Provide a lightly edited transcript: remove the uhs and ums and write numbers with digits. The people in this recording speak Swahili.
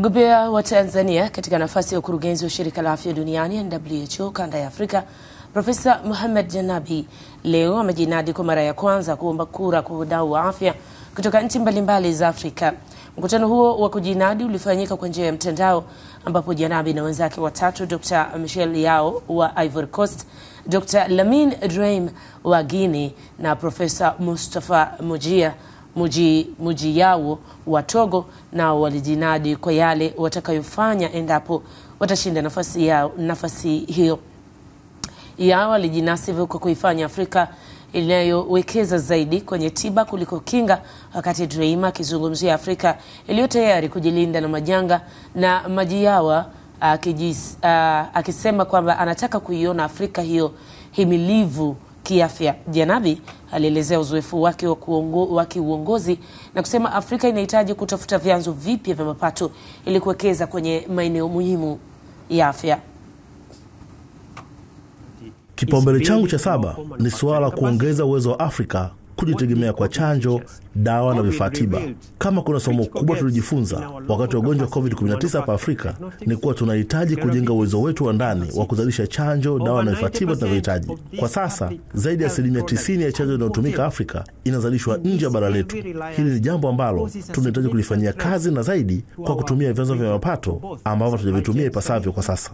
Mgombea wa Tanzania katika nafasi ya ukurugenzi wa shirika la afya duniani WHO kanda ya Afrika, Profesa Mohamed Janabi leo amejinadi kwa mara ya kwanza kuomba kura kwa wadau wa afya kutoka nchi mbalimbali za Afrika. Mkutano huo wa kujinadi ulifanyika kwa njia ya mtandao ambapo Janabi na wenzake watatu, Dr. Michel Yao wa Ivory Coast, Dr. Lamine Dreim wa Guinea na Profesa Mustafa Mujiyao wa Togo, na walijinadi kwa yale watakayofanya endapo watashinda nafasi hiyo. Yao alijinasibu kwa kuifanya Afrika inayowekeza zaidi kwenye tiba kuliko kinga, wakati Dreim akizungumzia Afrika iliyo tayari kujilinda na majanga, na Mujiyao akisema kwamba anataka kuiona Afrika hiyo himilivu kiafya. Janabi alielezea uzoefu wake wa kiuongozi na kusema Afrika inahitaji kutafuta vyanzo vipya vya mapato ili kuwekeza kwenye maeneo muhimu ya afya. Kipaumbele changu cha 7 ni suala kuongeza uwezo wa Afrika kujitegemea kwa chanjo, dawa na vifaa tiba. Kama kuna somo kubwa tulijifunza wakati wa ugonjwa wa COVID-19 hapa Afrika, ni kuwa tunahitaji kujenga uwezo wetu wa ndani wa kuzalisha chanjo, dawa na vifaa tiba tunavyohitaji. Kwa sasa, zaidi ya 90% ya chanjo inayotumika Afrika inazalishwa nje ya bara letu. Hili ni jambo ambalo tunahitaji kulifanyia kazi, na zaidi kwa kutumia vyanzo vya mapato ambavyo tunavitumia ipasavyo kwa sasa.